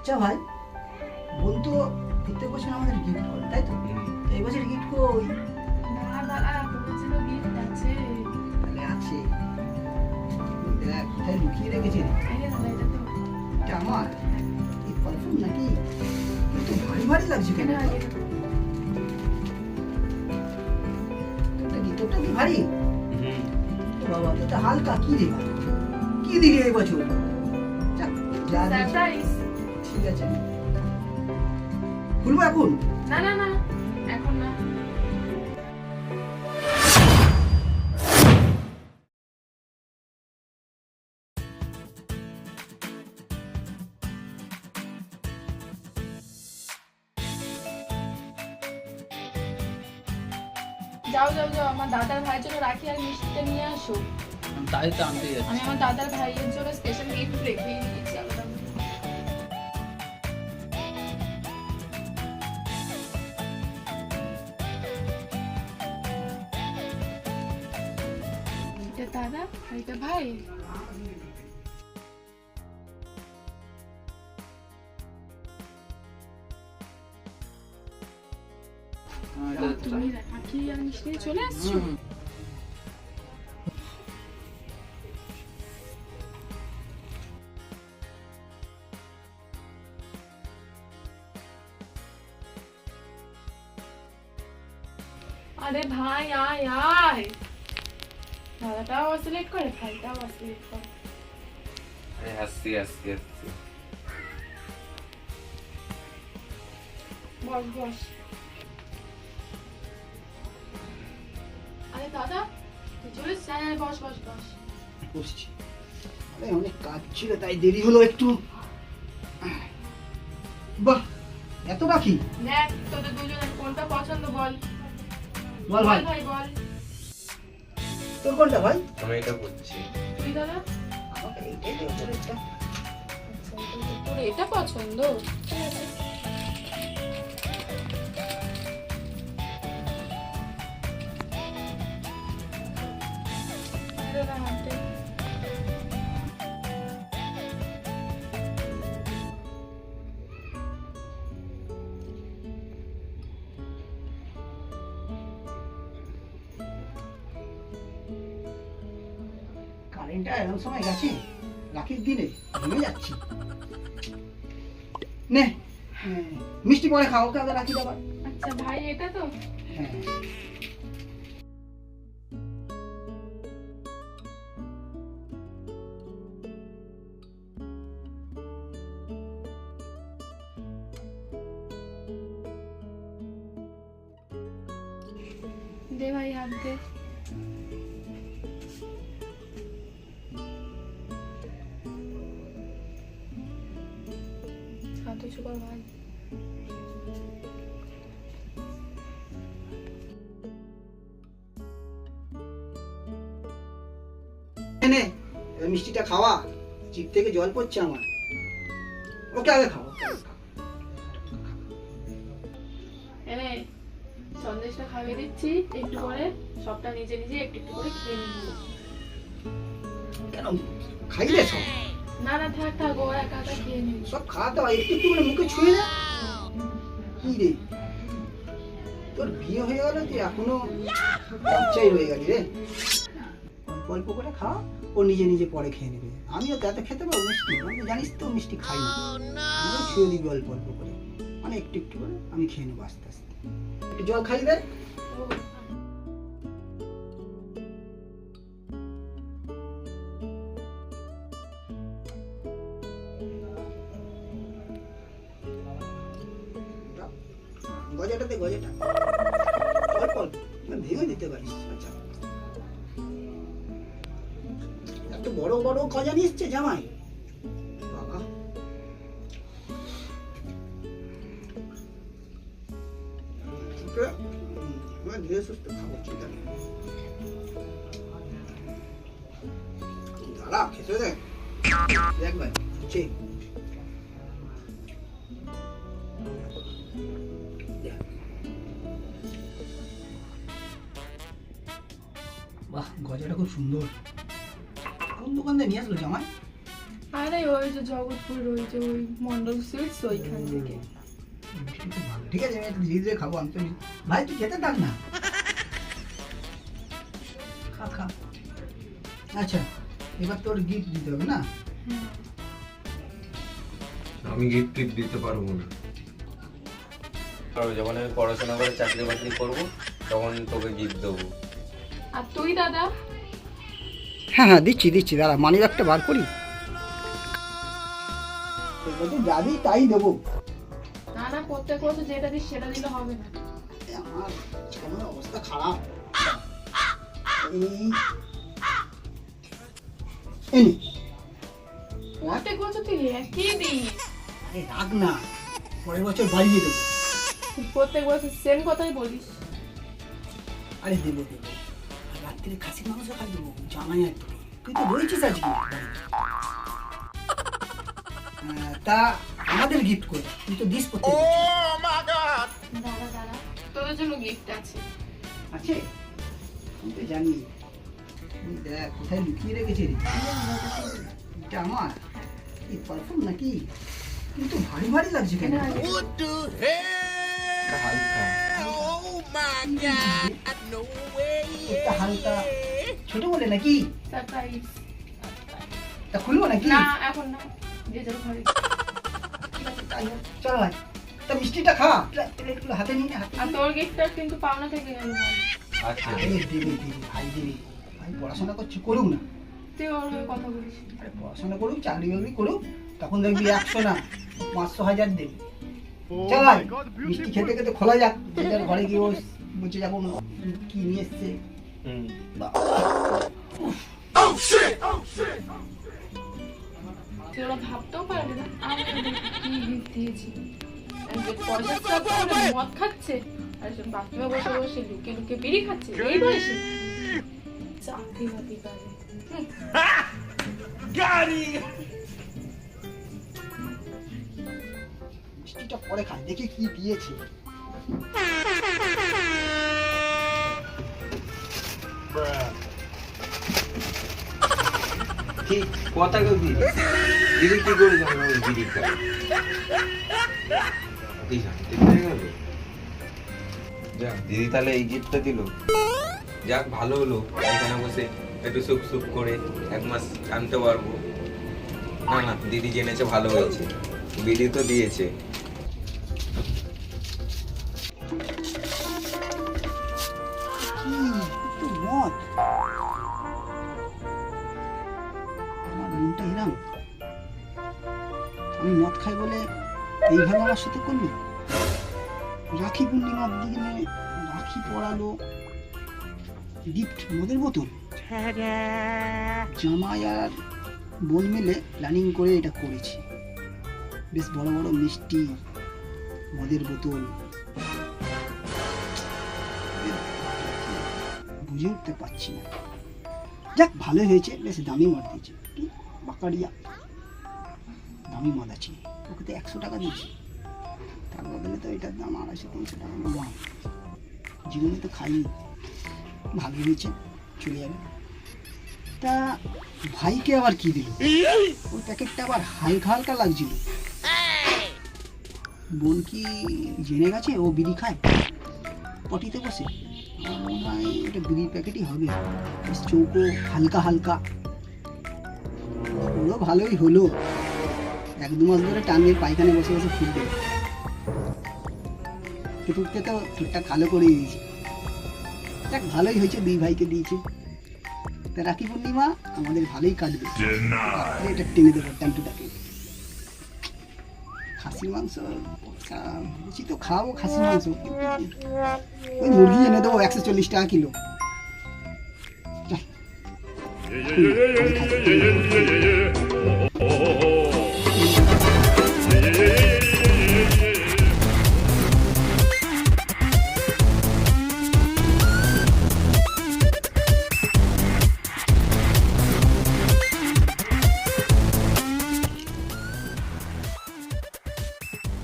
আচ্ছা ভাই, বোন তো প্রত্যেক বছর আমাদের গিফট করে, তাই তো? এই বছর গিফট কই? তাহলে আছে, দেখ কোথায় লুকিয়ে রেখেছে। এটা আমার এই পারফিউম নাকি? কিন্তু ভারী ভারী লাগছে কেন? গিফটটা কি ভারী? বাবা এটা হালকা, কি রে ভাই, কি দিলি এই বছর? যাক, যা দিয়েছিস। ঠিক আছে, খুলবো এখন? না না না, এখন না। যাও যাও যাও, আমার দাদার ভাইয়ের জন্য রাখি আর মিষ্টিটা নিয়ে আসো। তাই তো আনতে যাচ্ছি। আমি আমার দাদার ভাইয়ের জন্য স্পেশাল গিফট রেখেই দিয়েছি আলাদা। এটা দাদা আর এটা ভাই। তুমি রাখি আর মিষ্টি নিয়ে চলে আসছো? আরে ভাই আয় আয়, দাদাটাও অসিলেট করে, ভাইটাও অসিলেট করে। আরে হাসি হাসি হাসি। বস বস। আরে দাদা তুই চলে এসেছিস? হ্যাঁ বস বস বস। বসছি। আরে অনেক কাজ ছিল তাই দেরি হলো একটু। বাহ, এত রাখি? দেখ তোদের দুজনের কোনটা পছন্দ বল। বল ভাই, ভাই বল। তোর কোনটা ভাই? আমি এটা করছি। তুই দাদা? আমাকে এইটাই দে, উপরেরটা। তোর এটা পছন্দ? ঠিক আছে। দাদা হাতে। কারেন্টটা এমন সময় গেছে, রাখির দিনে ঘুমে যাচ্ছি। নে, মিষ্টি পরে খাও, ওকে আগে রাখি দেবার। আচ্ছা ভাই এটা তো? হ্যাঁ, দে ভাই হাত দে। হাত উঁচু কর ভাই। নে, এবার মিষ্টিটা খাওয়া, জিভ থেকে জল পড়ছে আমার। ওকে আগে খাও, ওকে আগে খাও। এনে সন্দেশটা খাইয়ে দিচ্ছি, একটু করে সবটা নিজে নিজে একটু একটু করে খেয়ে নিবি। কেন খাইলে সব? না না থাক থাক, ও একা একা খেয়ে নিবি। সব খাওয়াতে হয়, একটু একটু করে মুখে ছুঁয়ে না। কি রে, তোর বিয়ে হয়ে গেল, তুই এখনো বাচ্চাই রয়ে গেলি রে। অল্প অল্প করে খাওয়া, ও নিজে নিজে পরে খেয়ে নেবে। আমিও তো এত খেতে পারবো মিষ্টি, আমি তো জানিস তো মিষ্টি খাই না। আমিও ছুঁয়ে দিবি অল্প অল্প করে, মানে একটু একটু করে আমি খেয়ে নেবো আস্তে আস্তে। একটু জল খাইয়ে দে। গজাটাতে গজাটা অল্প অল্প ভেঙে দিতে পারিস। আচ্ছা, এত বড় বড় গজা নিয়ে এসছে জামাই, বাবা। ধীরে সুস্থ খাবো, চিন্তা নেই। দাঁড়া, খেতে দেখ দেখ ভাই, ঠিক বাহ, গজাটা খুব সুন্দর। কোন দোকান থেকে নিয়ে আসলো জামাই? আরে ওই যে জগৎপুর ওই যে ওই মন্ডল সুইটস ওইখান থেকে। ঠিক আছে আমি একটু ধীরে ধীরে খাবো। আমি তো ভাই তুই খেতে থাক না, খা খা। আচ্ছা এবার তোর গিফট দিতে হবে না? হুম। আমি গিফট টিপ দিতে পারবো না। আর যখন আমি পড়াশোনা করে চাকরি বাকরি করবো তখন তোকে গিফট দেবো। আর তুই দাদা? হ্যাঁ হ্যাঁ দিচ্ছি দিচ্ছি, দাঁড়া মানি ব্যাগটা বার করি। যাবি তাই দেবো। না না, প্রত্যেক বছর যেটা দিস সেটা দিলে হবে না। আমার কেমন অবস্থা খারাপ। এই এই নে। প্রত্যেক বছর তুই একই দিস। আরে রাখ না, পরের বছর বাড়িয়ে দেবো। তুই প্রত্যেক বছর সেম কথাই বলিস। আরে দেবো দেবো, আর রাত্রে খাসির মাংস খাই দেবো, জামাই আর তোকে। তুই তো রয়েছিস আজকে বাড়িতে। তা আমাদের গিফট করে তুই তো দিস প্রত্যেক বছর। দাদা দাদা, তোদের জন্য গিফট আছে। আছে? আমি তো জানি। তুই দেখ কোথায় লুকিয়ে রেখেছে রে। এটা আমার এই পারফিউম নাকি? কিন্তু ভারী ভারী লাগছে কেন? হালকা একটা হালকা ছোট বলে নাকি? সারপ্রাইজ। তা খুলবো নাকি? না এখন না, যে যার ঘরে। তাই হোক, চল ভাই। তা মিষ্টিটা খা, একটু হাতে নিয়ে নে, হাতে আর নিয়ে নে। তোর গিফটটা কিন্তু পাওনা থেকে গেল ভাই। আচ্ছা আরে দেবে দেবে ভাই দেবে। ভাই পড়াশোনা করছি, করুক না। তুই ওর হয়ে কথা বলিস। আরে পড়াশোনা করুক, চাকরি বাকরি করুক, তখন দেখবি 100 না 500 1000 দেবে। চল ভাই, মিষ্টি খেতে খেতে খোলা যাক, যে যার ঘরে গিয়ে ও বুঝে যাবো কি নিয়ে এসছে। হুম তুই ওরা ভাবতেও পারবি না আমি তোদের কি গিফট দিয়েছি। আর যে পয়সা খরচ করে মদ খাচ্ছে আর সব বাথরুমে বসে বসে লুকিয়ে লুকিয়ে বিড়ি খাচ্ছে এই বয়সে। চাকরি বাকরি করে। মিষ্টিটা পরে খাই, দেখি কি দিয়েছে। কি কথা কেউ দিদি দিদি কি করে জানো ওই বিড়ি খায়? এই শান্তি হয়ে গেল। যাক দিদি তাহলে এই গিফটটা দিল, যাক ভালো হলো। এখানে বসে একটু সুখ সুখ করে 1 মাস আনতে পারবো। না না দিদি জেনেছে ভালো হয়েছে, বিড়ি তো দিয়েছে। কি একটু মদ, আমার মনটা এরাম। আমি মদ খাই বলে এইভাবে আমার সাথে করলো। রাখি পূর্ণিমার দিনে রাখি পরালো, গিফট মদের বোতল। জামাই আর বোন মিলে প্ল্যানিং করে এটা করেছি। বেশ বড় বড় মিষ্টি, মদের বোতল। বুঝে উঠতে পারছি না। যাক ভালো হয়েছে, বেশ দামি মদ দিয়েছে। কি বাকারিয়া দামি মদ আছে, ওকে তো 100 টাকা দিয়েছি, তার বদলে তো এটার দাম 250-300 টাকা দাম। জীবনে তো খাইনি, ভালো হয়েছে, চলে যাবে। তা ভাইকে আবার কি দিল? ওই প্যাকেটটা আবার হালকা হালকা লাগছিল। বোন কি জেনে গেছে ও বিড়ি খায় পটিতে বসে? আমার মনে হয় এটা বিড়ির প্যাকেটই হবে, বেশ চৌকো হালকা হালকা। ওগুলো ভালোই হলো, 1-2 মাস ধরে টান দিয়ে পায়খানে বসে বসে ফুটবে। টুকতে তো ঠোঁটটা কালো করে দিয়েছে। যাক ভালোই হয়েছে, 2 ভাইকে দিয়েছে। তা রাখি পূর্ণিমা আমাদের ভালোই কাটবে। এটা টেনে দেবো টান্টুটাকে। খাসির মাংস বলছি তো খাবো, খাসির মাংস ওই মুরগি এনে দেবো 140 টাকা কিলো। চল।